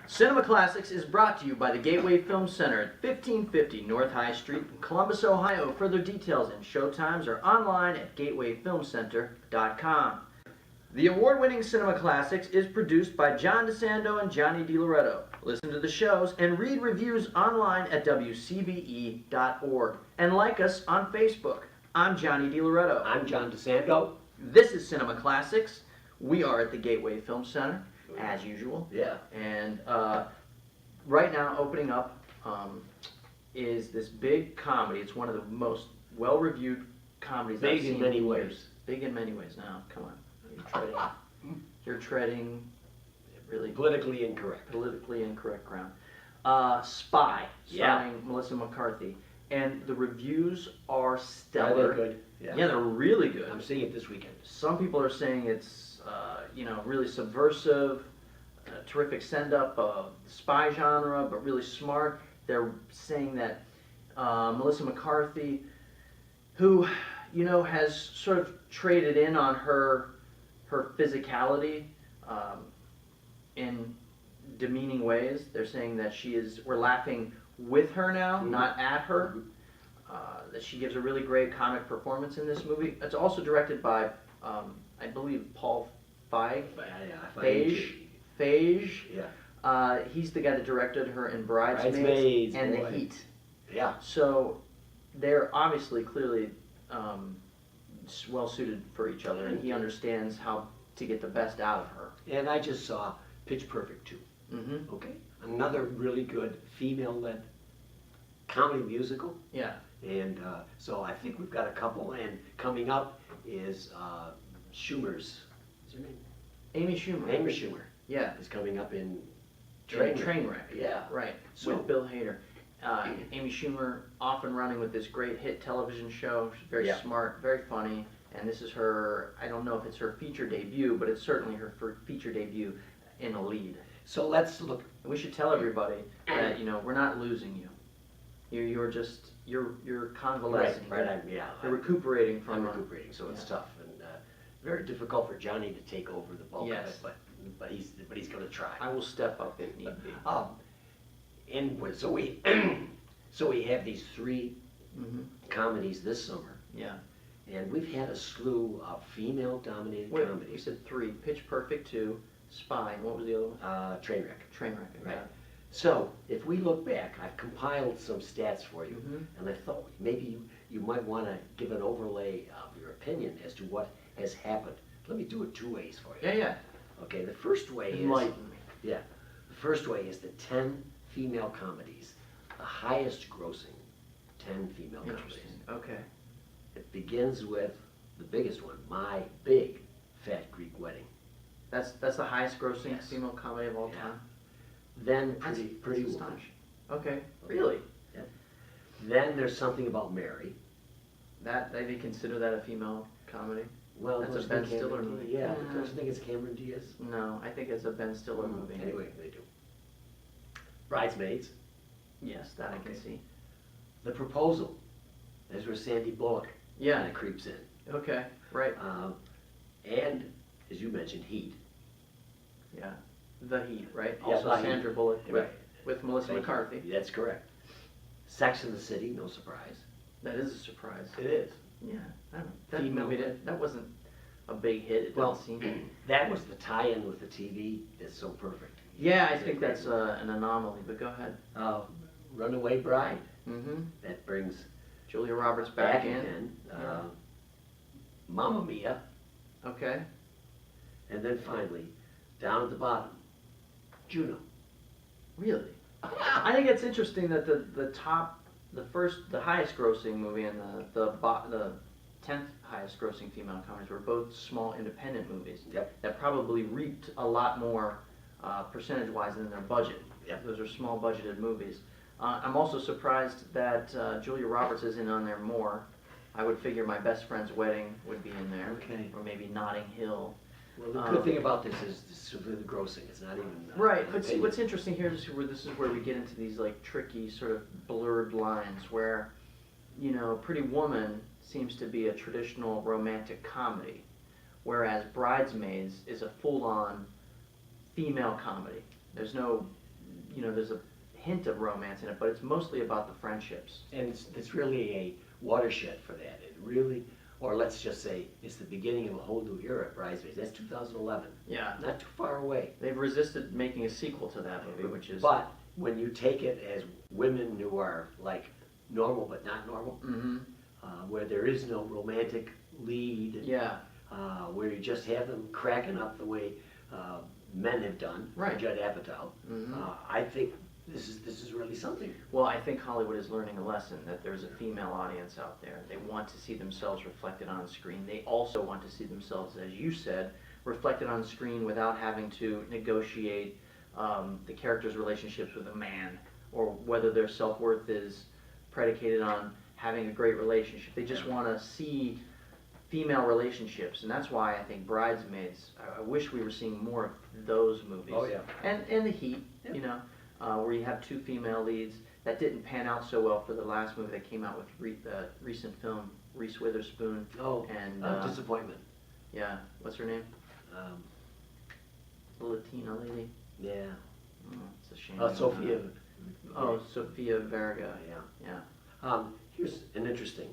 Cinema Classics is brought to you by the Gateway Film Center at 1550 North High Street in Columbus, Ohio. Further details and showtimes are online at gatewayfilmcenter.com. The award-winning Cinema Classics is produced by John DeSando and Johnny DiLoretto. Listen to the shows and read reviews online at WCBE.org. And like us on Facebook. I'm Johnny DiLoretto. I'm John DeSando. This is Cinema Classics. We are at the Gateway Film Center, as usual. Yeah. And right now, opening up is this big comedy. It's one of the most well-reviewed comedies I've seen in many in ways. years. Big in many ways. Now, come on. You're treading really Politically incorrect. politically incorrect ground. Spy, starring Melissa McCarthy. And the reviews are stellar. Are they good? Yeah, they're really good. I'm seeing it this weekend. Some people are saying it's really subversive, terrific send-up of the spy genre, but really smart. They're saying that Melissa McCarthy, who has sort of traded in on her physicality in demeaning ways. They're saying that we're laughing with her now, not at her. That she gives a really great comic performance in this movie. It's also directed by, I believe, Paul Feige. Yeah. He's the guy that directed her in Bridesmaids and boy. The Heat. Yeah. So they're obviously clearly well suited for each other, and he understands how to get the best out of her. And I just saw Pitch Perfect 2. Mm-hmm. Okay. Another really good female-led comedy musical. Yeah. And so I think we've got a couple. And coming up is Schumer's. What's her name? Amy Schumer. Amy Schumer. Yeah. Is coming up in Trainwreck. Yeah. Right. So, with Bill Hader. Amy Schumer off and running with this great hit television show. She's very smart, very funny. And this is her, I don't know if it's her feature debut, but it's certainly her feature debut in a lead. So let's look. And we should tell everybody that, we're not losing you. You're convalescing. Right. You're recuperating from I'm recuperating, so it's tough and very difficult for Johnny to take over the bulk of it, but he's going to try. I will step up if need be. So we have these three comedies this summer. Yeah. And we've had a slew of female-dominated comedies. You said 3: Pitch Perfect 2, Spy, and what was the other one? Trainwreck. Trainwreck. Right. So if we look back, I've compiled some stats for you, and I thought maybe you might want to give an overlay of your opinion as to what has happened. Let me do it two ways for you. Yeah. Okay, the first way Enlighten me. Yeah, the first way is the 10 female comedies, the highest grossing 10 female comedies. Interesting. Okay. It begins with the biggest one, My Big Fat Greek Wedding. That's the highest grossing female comedy of all time? Then Pretty Woman. Astonishing. Okay. Really? Yeah. Then there's Something About Mary. That they consider that a female comedy? Well, That's a don't you Ben think Stiller Cameron movie. Diaz- Yeah, don't you think it's Cameron Diaz? No, I think it's a Ben Stiller movie. Anyway, they do. Bridesmaids. Yes, that I can Okay. see. The Proposal. There's where Sandy Bullock Yeah. kind of creeps in. Okay. Right. And, as you mentioned, Heat. Yeah. The Heat, right? Yeah, Also The Heat. Sandra Bullock Right. with Melissa Thank you. McCarthy. That's correct. Sex and the City, no surprise. That is a surprise. It is. Yeah. I don't, that Female movie led. that wasn't a big hit. It Well, didn't seem. that was the tie-in with the TV that's so perfect. Yeah, I think that's an anomaly. But go ahead. Runaway Bride. Mm-hmm. That brings Julia Roberts back in. again. Yeah. Mamma Mia. Okay. And then finally, down at the bottom, Juno. Really? I think it's interesting that the highest grossing movie and the 10th highest grossing female comedies were both small independent movies. Yep. That probably reaped a lot more percentage-wise than their budget. Yep. Those are small budgeted movies. I'm also surprised that Julia Roberts isn't on there more. I would figure My Best Friend's Wedding would be in there. Okay. Or maybe Notting Hill. Well, the good thing about this is the grossing. It's not even Right, but see, what's interesting here is where we get into these like tricky sort of blurred lines where, Pretty Woman seems to be a traditional romantic comedy, whereas Bridesmaids is a full-on female comedy. There's no there's a hint of romance in it, but it's mostly about the friendships. And it's really a watershed for that. It really, or let's just say, it's the beginning of a whole new era at Bridesmaids. That's 2011. Yeah. Not too far away. They've resisted making a sequel to that movie, which is... But when you take it as women who are like normal but not normal, Mm-hmm. Where there is no romantic lead, Yeah. where you just have them cracking up the way men have done, Right. Judd Apatow, Mm-hmm. I think this is really something. Well, I think Hollywood is learning a lesson that there's a female audience out there. They want to see themselves reflected on screen. They also want to see themselves, as you said, reflected on screen without having to negotiate the character's relationships with a man, or whether their self-worth is predicated on having a great relationship. They just want to see female relationships, and that's why I think Bridesmaids, I wish we were seeing more of those movies. Oh, yeah. And The Heat, Yeah. Where you have two female leads. That didn't pan out so well for the last movie that came out with recent film, Reese Witherspoon. Oh, and disappointment. yeah, what's her name? Um, The Latina lady. yeah. Oh, it's a shame. Sophia. Oh, Sofia Vergara. Yeah. Yeah. Here's an interesting.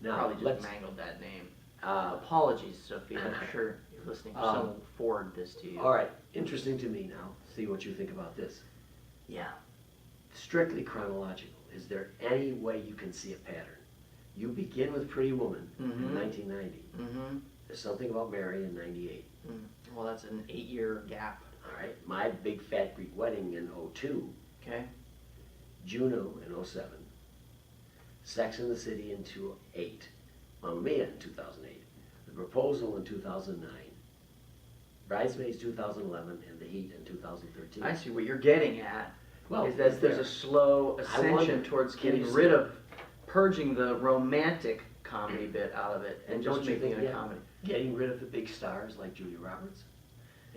Now, Probably just let's. mangled that name. Uh, Apologies, Sophia. I'm sure you're listening. Someone will forward this to you. all right. Interesting to me now. See what you think about this. Yeah. Strictly chronological. Is there any way you can see a pattern? You begin with Pretty Woman Mhm. in 1990. Mm-hmm. There's something about Mary in 98. Well, that's an 8-year gap. All right. My Big Fat Greek Wedding in 02. Okay. Juno in 07. Sex and the City in 2008. Mamma Mia in 2008. The Proposal in 2009. Bridesmaids 2011, and The Heat in 2013. I see what you're getting at. Well, is that there's a slow I ascension wonder, towards can getting you rid see- of, purging the romantic comedy bit out of it and And just don't you making think, it a yeah, comedy. getting rid of the big stars like Julia Roberts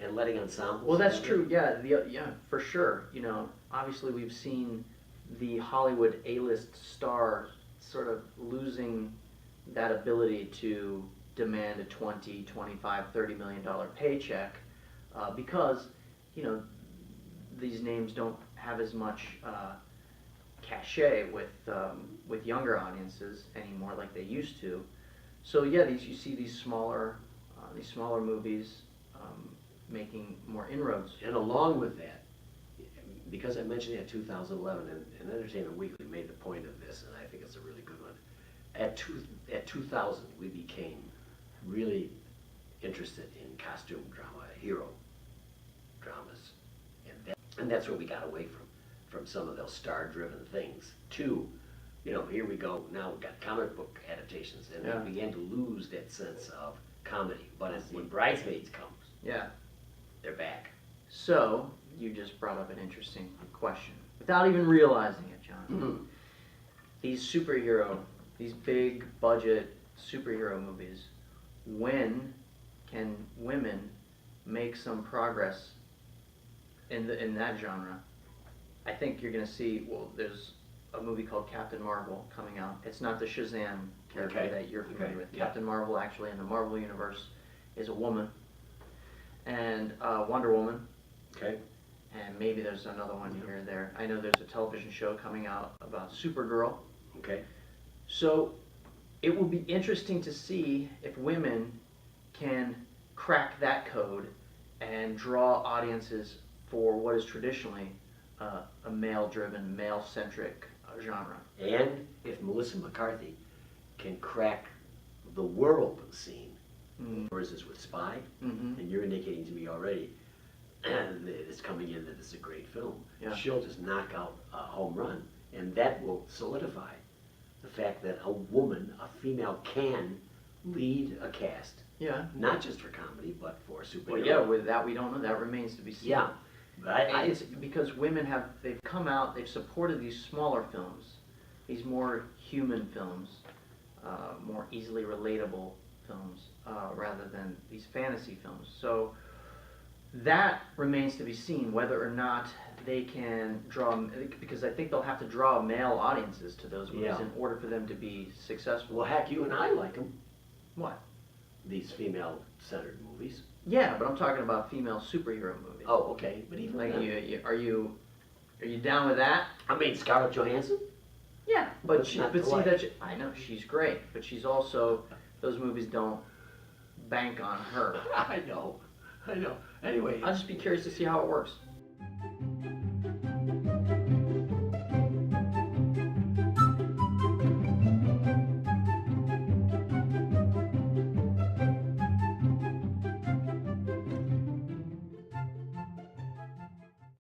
and letting ensembles. Well, that's have it? true. Yeah, yeah, for sure. Obviously we've seen the Hollywood A-list star sort of losing that ability to demand a 20, 25, $30 million paycheck because these names don't have as much cachet with younger audiences anymore like they used to. So yeah, you see these smaller movies making more inroads. And along with that, because I mentioned that 2011, and Entertainment Weekly made the point of this, and I think it's a really good one. At 2000, we became really interested in costume drama, hero dramas, and that's where we got away from some of those star-driven things. To, here we go. Now we've got comic book adaptations, and Yeah. we began to lose that sense of comedy. But when Bridesmaids comes, Yeah. they're back. So you just brought up an interesting question without even realizing it, John. Mhm. These big budget superhero movies, when can women make some progress in that genre? I think you're going to see, there's a movie called Captain Marvel coming out. It's not the Shazam character Okay. that you're familiar Okay. with. Yeah. Captain Marvel, actually, in the Marvel Universe, is a woman. And Wonder Woman, Okay. and maybe there's another one here or there. I know there's a television show coming out about Supergirl. Okay. So it will be interesting to see if women can crack that code and draw audiences for what is traditionally a male-driven, male-centric genre. And if Melissa McCarthy can crack the world scene, for instance with Spy, Mm-hmm. and you're indicating to me already that it's coming in that it's a great film, Yeah. she'll just knock out a home run, and that will solidify the fact that a woman, a female, can lead a cast, Yeah. not just for comedy, but for superhero. Well, yeah, with that we don't know. That remains to be seen. Yeah. But And it's because women they've come out, they've supported these smaller films, these more human films, more easily relatable films, rather than these fantasy films. So that remains to be seen, whether or not they can draw, because I think they'll have to draw male audiences to those movies Yeah. in order for them to be successful. well, heck, you and I like them, What? these female-centered movies. Yeah, but I'm talking about female superhero movies. Oh, okay, but even Like, then- Are you down with that? I mean, Scarlett Johansson? Yeah, but What's not to see like? that I know she's great, but she's also those movies don't bank on her. I know. Anyway, I'll just be curious to see how it works.